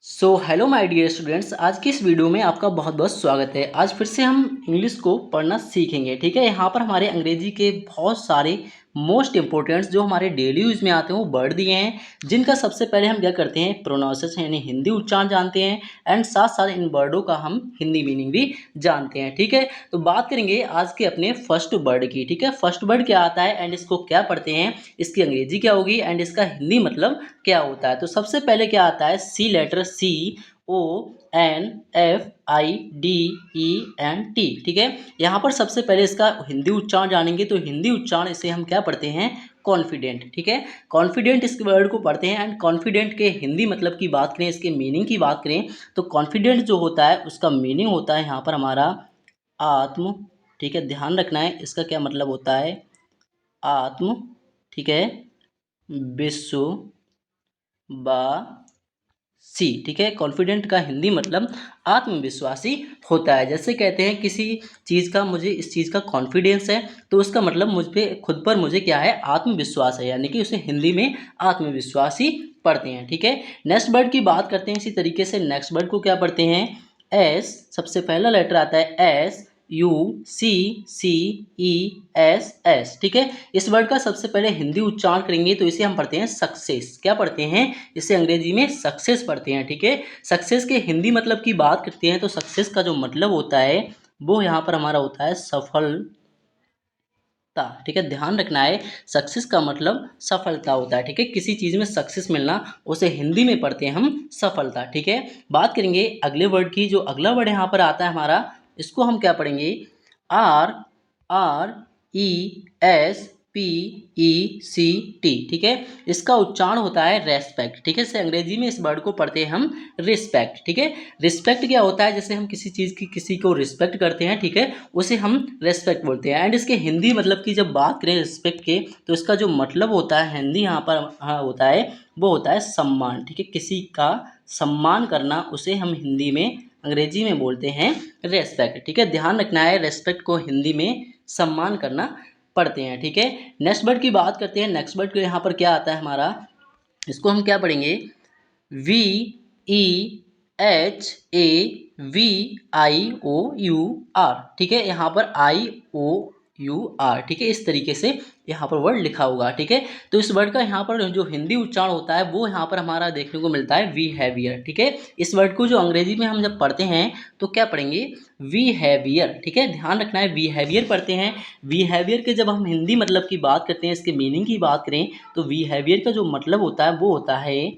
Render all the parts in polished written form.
Hello my dear students, आज की इस वीडियो में आपका बहुत बहुत स्वागत है। आज फिर से हम इंग्लिश को पढ़ना सीखेंगे। ठीक है, यहाँ पर हमारे अंग्रेजी के बहुत सारे मोस्ट इंपॉर्टेंट्स जो हमारे डेली यूज में आते हैं वो वर्ड दिए हैं, जिनका सबसे पहले हम क्या करते हैं प्रोनाउंसिएशन यानी हिंदी उच्चारण जानते हैं एंड साथ साथ इन वर्डों का हम हिंदी मीनिंग भी जानते हैं। ठीक है, तो बात करेंगे आज के अपने फर्स्ट वर्ड की। ठीक है, फर्स्ट वर्ड क्या आता है एंड इसको क्या पढ़ते हैं, इसकी अंग्रेजी क्या होगी एंड इसका हिंदी मतलब क्या होता है। तो सबसे पहले क्या आता है सी लेटर, CONFIDENT। ठीक है, यहाँ पर सबसे पहले इसका हिंदी उच्चारण जानेंगे। तो हिंदी उच्चारण इसे हम क्या पढ़ते हैं कॉन्फिडेंट। ठीक है, कॉन्फिडेंट इस वर्ड को पढ़ते हैं एंड कॉन्फिडेंट के हिंदी मतलब की बात करें, इसके मीनिंग की बात करें तो कॉन्फिडेंट जो होता है उसका मीनिंग होता है यहाँ पर हमारा आत्म। ठीक है, ध्यान रखना है इसका क्या मतलब होता है आत्म। ठीक है, विश्वासी। ठीक है, कॉन्फिडेंट का हिंदी मतलब आत्मविश्वासी होता है। जैसे कहते हैं किसी चीज़ का मुझे इस चीज़ का कॉन्फिडेंस है, तो उसका मतलब मुझ पे खुद पर मुझे क्या है आत्मविश्वास है, यानी कि उसे हिंदी में आत्मविश्वासी पढ़ते हैं। ठीक है, नेक्स्ट वर्ड की बात करते हैं। इसी तरीके से नेक्स्ट वर्ड को क्या पढ़ते हैं एस। सबसे पहला लेटर आता है SUCCESS। ठीक है, इस वर्ड का सबसे पहले हिंदी उच्चारण करेंगे तो इसे हम पढ़ते हैं सक्सेस। क्या पढ़ते हैं इसे अंग्रेजी में सक्सेस पढ़ते हैं। ठीक है, सक्सेस के हिंदी मतलब की बात करते हैं तो सक्सेस का जो मतलब होता है वो यहाँ पर हमारा होता है सफलता। ठीक है, ध्यान रखना है सक्सेस का मतलब सफलता होता है। ठीक है, किसी चीज़ में सक्सेस मिलना उसे हिंदी में पढ़ते हैं हम सफलता। ठीक है, बात करेंगे अगले वर्ड की। जो अगला वर्ड यहाँ पर आता है हमारा, इसको हम क्या पढ़ेंगे RRESPECT। ठीक है, इसका उच्चारण होता है रेस्पेक्ट। ठीक है, इसे अंग्रेजी में इस वर्ड को पढ़ते हैं हम रिस्पेक्ट। ठीक है, रिस्पेक्ट क्या होता है, जैसे हम किसी चीज़ की किसी को रिस्पेक्ट करते हैं, ठीक है, उसे हम रेस्पेक्ट बोलते हैं। एंड इसके हिंदी मतलब की जब बात करें रिस्पेक्ट के तो इसका जो मतलब होता है हिंदी यहाँ पर होता है वो होता है सम्मान। ठीक है, किसी का सम्मान करना उसे हम हिंदी में अंग्रेजी में बोलते हैं रेस्पेक्ट। ठीक है, ध्यान रखना है रेस्पेक्ट को हिंदी में सम्मान करना पढ़ते हैं। ठीक है, नेक्स्ट वर्ड की बात करते हैं। नेक्स्ट वर्ड यहाँ पर क्या आता है हमारा, इसको हम क्या पढ़ेंगे VEHAVIOUR। ठीक है, यहाँ पर IOUR। ठीक है, इस तरीके से यहाँ पर वर्ड लिखा होगा। ठीक है, तो इस वर्ड का यहाँ पर जो हिंदी उच्चारण होता है वो यहाँ पर हमारा देखने को मिलता है बिहेवियर। ठीक है, इस वर्ड को जो अंग्रेजी में हम जब पढ़ते हैं तो क्या पढ़ेंगे बिहेवियर। ठीक है, ध्यान रखना है बिहेवियर पढ़ते हैं। बिहेवियर के जब हम हिंदी मतलब की बात करते हैं, इसके मीनिंग की बात करें तो बिहेवियर का जो मतलब होता है वो होता है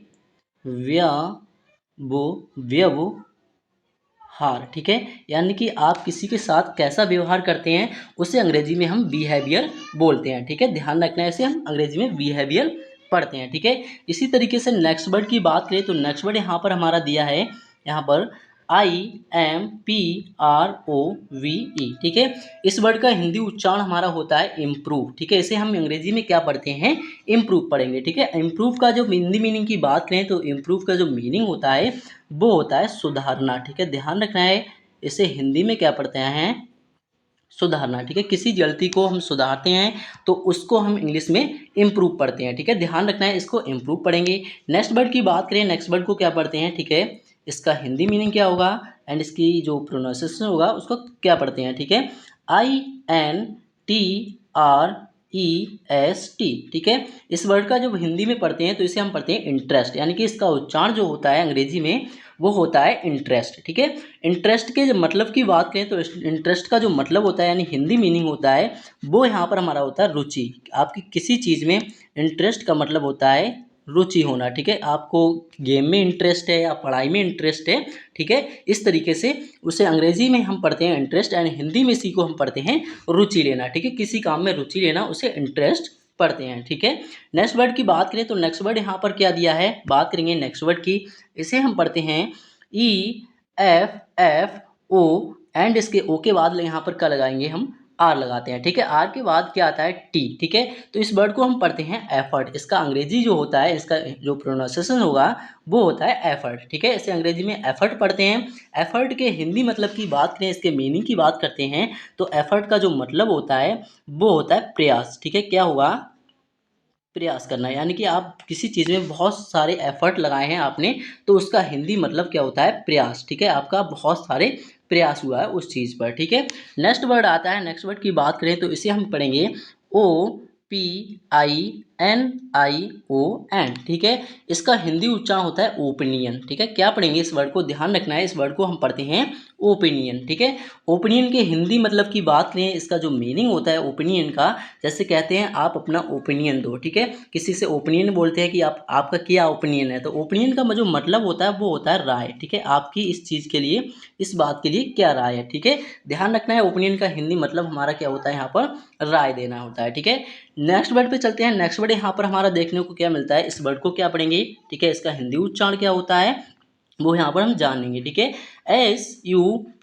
व्यवहार। ठीक है, यानी कि आप किसी के साथ कैसा व्यवहार करते हैं उसे अंग्रेजी में हम बिहेवियर बोलते हैं। ठीक है, ध्यान रखना है इसे हम अंग्रेजी में बिहेवियर पढ़ते हैं। ठीक है, इसी तरीके से नेक्स्ट वर्ड की बात करें तो नेक्स्ट वर्ड यहाँ पर हमारा दिया है यहाँ पर IMPROVE। ठीक है, इस वर्ड का हिंदी उच्चारण हमारा होता है इम्प्रूव। ठीक है, इसे हम अंग्रेजी में क्या पढ़ते हैं इम्प्रूव पढ़ेंगे। ठीक है, इम्प्रूव का जो हिंदी मीनिंग की बात करें तो इम्प्रूव का जो मीनिंग होता है वो होता है सुधारना। ठीक है, ध्यान रखना है इसे हिंदी में क्या पढ़ते हैं सुधारना। ठीक है, किसी गलती को हम सुधारते हैं तो उसको हम इंग्लिश में इम्प्रूव पढ़ते हैं। ठीक है, ध्यान रखना है इसको इम्प्रूव पढ़ेंगे। नेक्स्ट वर्ड की बात करें, नेक्स्ट वर्ड को क्या पढ़ते हैं, ठीक है, इसका हिंदी मीनिंग क्या होगा एंड इसकी जो प्रोनाउंसिएशन होगा उसको क्या पढ़ते हैं। ठीक है, INTREST। ठीक है, इस वर्ड का जब हिंदी में पढ़ते हैं तो इसे हम पढ़ते हैं इंटरेस्ट, यानी कि इसका उच्चारण जो होता है अंग्रेजी में वो होता है इंटरेस्ट। ठीक है, इंटरेस्ट के जो मतलब की बात करें तो इंटरेस्ट का जो मतलब होता है यानी हिंदी मीनिंग होता है वो यहाँ पर हमारा होता है रुचि। आपकी किसी चीज़ में इंटरेस्ट का मतलब होता है रुचि होना। ठीक है, आपको गेम में इंटरेस्ट है या पढ़ाई में इंटरेस्ट है, ठीक है, इस तरीके से उसे अंग्रेजी में हम पढ़ते हैं इंटरेस्ट एंड हिंदी में इसी को हम पढ़ते हैं रुचि लेना। ठीक है, किसी काम में रुचि लेना उसे इंटरेस्ट पढ़ते हैं। ठीक है, नेक्स्ट वर्ड की बात करें तो नेक्स्ट वर्ड यहाँ पर क्या दिया है, बात करेंगे नेक्स्ट वर्ड की। इसे हम पढ़ते हैं EFFO एंड इसके ओ के बाद यहाँ पर क्या लगाएंगे हम आर लगाते हैं। ठीक है, आर के बाद क्या आता है टी। ठीक है, तो इस वर्ड को हम पढ़ते हैं एफर्ट। इसका अंग्रेजी जो होता है इसका जो प्रोनाउंसिएशन होगा वो होता है एफर्ट। ठीक है, इसे अंग्रेजी में एफर्ट पढ़ते हैं। एफर्ट के हिंदी मतलब की बात करें, इसके मीनिंग की बात करते हैं तो एफर्ट का जो मतलब होता है वो होता है प्रयास। ठीक है, क्या हुआ प्रयास करना, यानी कि आप किसी चीज़ में बहुत सारे एफर्ट लगाए हैं आपने, तो उसका हिंदी मतलब क्या होता है, प्रयास। ठीक है, आपका बहुत सारे प्रयास हुआ है उस चीज़ पर। ठीक है, नेक्स्ट वर्ड आता है, नेक्स्ट वर्ड की बात करें तो इसे हम पढ़ेंगे O P I N I O N. ठीक है, इसका हिंदी उच्चारण होता है ओपिनियन। ठीक है, क्या पढ़ेंगे इस वर्ड को, ध्यान रखना है, इस वर्ड को हम पढ़ते हैं ओपिनियन। ठीक है, ओपिनियन के हिंदी मतलब की बात करें, इसका जो मीनिंग होता है ओपिनियन का, जैसे कहते हैं आप अपना ओपिनियन दो। ठीक है, किसी से ओपिनियन बोलते हैं कि आप आपका क्या ओपिनियन है, तो ओपिनियन का जो मतलब होता है वो होता है राय। ठीक है, आपकी इस चीज़ के लिए, इस बात के लिए क्या राय है। ठीक है, ध्यान रखना है, ओपिनियन का हिंदी मतलब हमारा क्या होता है, यहाँ पर राय देना होता है। ठीक है, नेक्स्ट वर्ड पे चलते हैं। नेक्स्ट वर्ड यहाँ पर हमारा देखने को क्या मिलता है, इस वर्ड को क्या पढ़ेंगे। ठीक है, इसका हिंदी उच्चारण क्या होता है वो यहाँ पर हम जानेंगे। ठीक है, SUPPORT।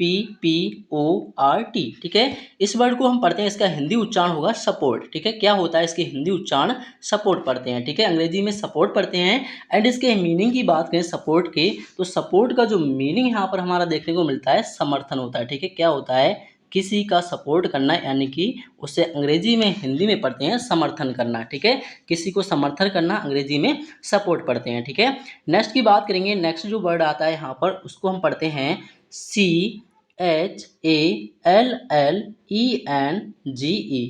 ठीक है, इस वर्ड को हम पढ़ते हैं, इसका हिंदी उच्चारण होगा सपोर्ट। ठीक है, क्या होता है इसके हिंदी उच्चारण, सपोर्ट पढ़ते हैं। ठीक है, अंग्रेजी में सपोर्ट पढ़ते हैं। एंड इसके मीनिंग की बात करें सपोर्ट के, तो सपोर्ट का जो मीनिंग यहाँ पर हमारा देखने को मिलता है समर्थन होता है। ठीक है, क्या होता है, किसी का सपोर्ट करना, यानी कि उसे अंग्रेजी में हिंदी में पढ़ते हैं समर्थन करना। ठीक है, किसी को समर्थन करना अंग्रेजी में सपोर्ट पढ़ते हैं। ठीक है, नेक्स्ट की बात करेंगे। नेक्स्ट जो वर्ड आता है यहाँ पर उसको हम पढ़ते हैं CHALLENGE।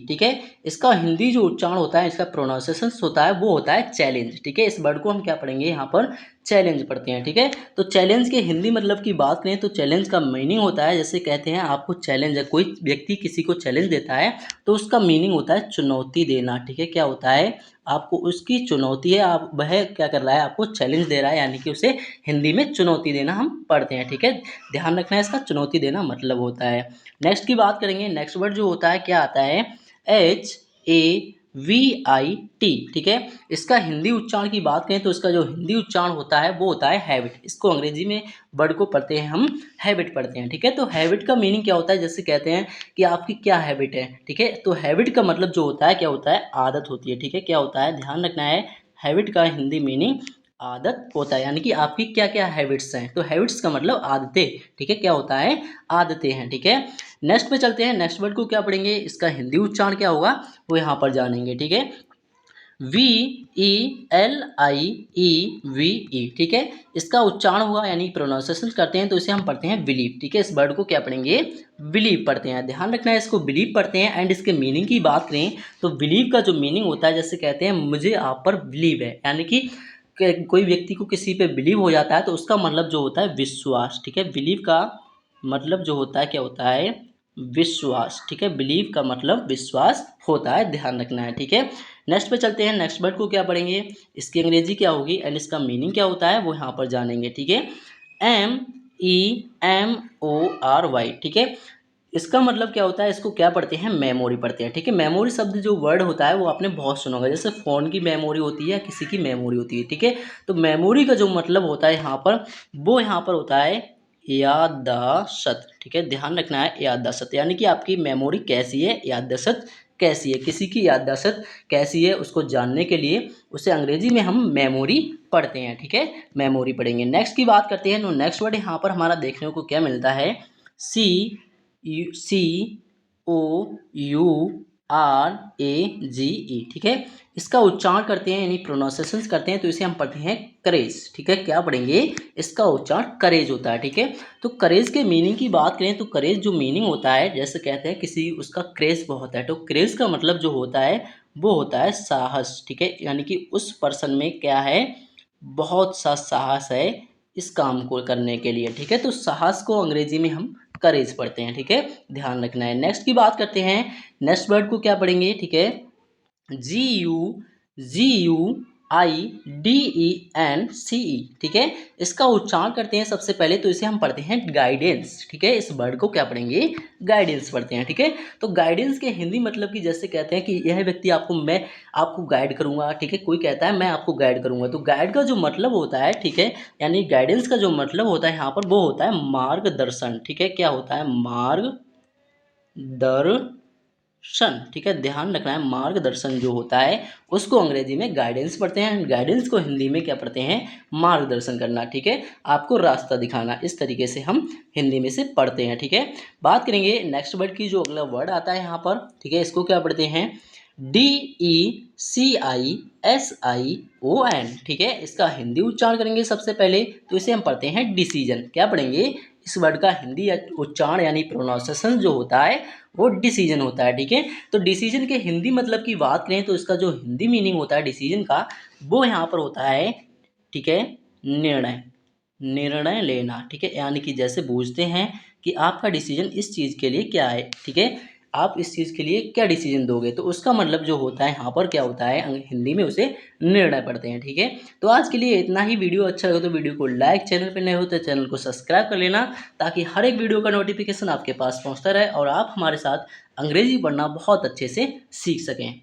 ठीक है, इसका हिंदी जो उच्चारण होता है, इसका प्रोनाउंसिएशन होता है वो होता है चैलेंज। ठीक है, इस वर्ड को हम क्या पढ़ेंगे यहाँ पर, चैलेंज पढ़ते हैं। ठीक है, तो चैलेंज के हिंदी मतलब की बात करें तो चैलेंज का मीनिंग होता है, जैसे कहते हैं आपको चैलेंज है, कोई व्यक्ति किसी को चैलेंज देता है तो उसका मीनिंग होता है चुनौती देना। ठीक है, क्या होता है, आपको उसकी चुनौती है, आप वह क्या कर रहा है, आपको चैलेंज दे रहा है, यानी कि उसे हिंदी में चुनौती देना हम पढ़ते हैं। ठीक है, ध्यान रखना है, इसका चुनौती देना मतलब होता है। नेक्स्ट की बात करेंगे। नेक्स्ट वर्ड जो होता है क्या आता है, HAVIT। ठीक है, इसका हिंदी उच्चारण की बात करें तो इसका जो हिंदी उच्चारण होता है वो होता है हैबिट। इसको अंग्रेजी में वर्ड को पढ़ते हैं हम हैबिट पढ़ते हैं। ठीक है, तो हैबिट का मीनिंग क्या होता है, जैसे कहते हैं कि आपकी क्या हैबिट है। ठीक है, तो हैबिट का मतलब जो होता है क्या होता है, आदत होती है। ठीक है, क्या होता है, ध्यान रखना है, हैबिट का हिंदी मीनिंग आदत होता है, यानी कि आपकी क्या क्या हैबिट्स हैं, तो हैबिट्स का मतलब आदतें। ठीक है, क्या होता है, आदतें हैं। ठीक है, नेक्स्ट पे चलते हैं। नेक्स्ट वर्ड को क्या पढ़ेंगे, इसका हिंदी उच्चारण क्या होगा वो यहाँ पर जानेंगे। ठीक है, VELIEVE। ठीक है, इसका उच्चारण हुआ, यानी प्रोनाउंसिएशन करते हैं तो इसे हम पढ़ते हैं बिलीव। ठीक है, इस वर्ड को क्या पढ़ेंगे, बिलीव पढ़ते हैं। ध्यान रखना है, इसको बिलीव पढ़ते हैं। एंड इसके मीनिंग की बात करें तो बिलीव का जो मीनिंग होता है, जैसे कहते हैं मुझे आप पर बिलीव है, यानी कि कोई व्यक्ति को किसी पे बिलीव हो जाता है तो उसका मतलब जो होता है विश्वास। ठीक है, बिलीव का मतलब जो होता है क्या होता है, विश्वास। ठीक है, बिलीव का मतलब विश्वास होता है, ध्यान रखना है। ठीक है, नेक्स्ट पे चलते हैं। नेक्स्ट वर्ड को क्या पढ़ेंगे, इसकी अंग्रेजी क्या होगी एंड इसका मीनिंग क्या होता है वो यहाँ पर जानेंगे। ठीक है, MEMORY। ठीक है, इसका मतलब क्या होता है, इसको क्या पढ़ते हैं, मेमोरी पढ़ते हैं। ठीक है, मेमोरी शब्द जो वर्ड होता है वो आपने बहुत सुना होगा, जैसे फ़ोन की मेमोरी होती है या किसी की मेमोरी होती है। ठीक है, तो मेमोरी का जो मतलब होता है यहाँ पर, वो यहाँ पर होता है याददाश्त। ठीक है, ध्यान रखना है, याददाश्त, यानी कि आपकी मेमोरी कैसी है, याददाश्त कैसी है, किसी की याददाश्त कैसी है उसको जानने के लिए उसे अंग्रेजी में हम मेमोरी पढ़ते हैं। ठीक है, मेमोरी पढ़ेंगे। नेक्स्ट की बात करते हैं, तो नेक्स्ट वर्ड यहाँ पर हमारा देखने को क्या मिलता है, COURAGE। ठीक है, इसका उच्चारण करते हैं, यानी प्रोनाउंसिएशन करते हैं तो इसे हम पढ़ते हैं करेज। ठीक है, क्या पढ़ेंगे, इसका उच्चारण करेज होता है। ठीक है, तो करेज के मीनिंग की बात करें तो करेज जो मीनिंग होता है, जैसे कहते हैं किसी उसका क्रेज बहुत है, तो क्रेज का मतलब जो होता है वो होता है साहस। ठीक है, यानी कि उस पर्सन में क्या है, बहुत सा साहस है इस काम को करने के लिए। ठीक है, तो साहस को अंग्रेजी में हम करेज पढ़ते हैं। ठीक है, ध्यान रखना है। नेक्स्ट की बात करते हैं। नेक्स्ट वर्ड को क्या पढ़ेंगे, ठीक है, GUGUIDENCE। ठीक है, इसका उच्चारण करते हैं सबसे पहले तो इसे हम पढ़ते हैं गाइडेंस। ठीक है, इस वर्ड को क्या पढ़ेंगे, गाइडेंस पढ़ते हैं। ठीक है, तो गाइडेंस के हिंदी मतलब कि जैसे कहते हैं कि यह व्यक्ति आपको, मैं आपको गाइड करूंगा। ठीक है, कोई कहता है मैं आपको गाइड करूंगा, तो गाइड का जो मतलब होता है, ठीक है, यानी गाइडेंस का जो मतलब होता है यहाँ पर वो होता है मार्गदर्शन। ठीक है, क्या होता है, मार्गदर्शन। ठीक है, ध्यान रखना है, मार्गदर्शन जो होता है उसको अंग्रेजी में गाइडेंस पढ़ते हैं, गाइडेंस को हिंदी में क्या पढ़ते हैं, मार्गदर्शन करना। ठीक है, आपको रास्ता दिखाना, इस तरीके से हम हिंदी में से पढ़ते हैं। ठीक है, बात करेंगे नेक्स्ट वर्ड की, जो अगला वर्ड आता है यहाँ पर। ठीक है, इसको क्या पढ़ते हैं, DECISION, ठीक है। इसका हिंदी उच्चारण करेंगे सबसे पहले, तो इसे हम पढ़ते हैं डिसीजन। क्या पढ़ेंगे? इस वर्ड का हिंदी उच्चारण यानी प्रोनाउंसिएशन जो होता है वो डिसीजन होता है, ठीक है। तो डिसीजन के हिंदी मतलब की बात करें तो इसका जो हिंदी मीनिंग होता है डिसीजन का, वो यहाँ पर होता है, ठीक है, निर्णय, निर्णय लेना, ठीक है। यानी कि जैसे पूछते हैं कि आपका डिसीजन इस चीज़ के लिए क्या है, ठीक है, आप इस चीज़ के लिए क्या डिसीजन दोगे, तो उसका मतलब जो होता है यहाँ पर क्या होता है, हिंदी में उसे निर्णय पढ़ते हैं, ठीक है। तो आज के लिए इतना ही। वीडियो अच्छा लगे तो वीडियो को लाइक, चैनल पर नए हो तो चैनल को सब्सक्राइब कर लेना, ताकि हर एक वीडियो का नोटिफिकेशन आपके पास पहुँचता रहे और आप हमारे साथ अंग्रेजी पढ़ना बहुत अच्छे से सीख सकें।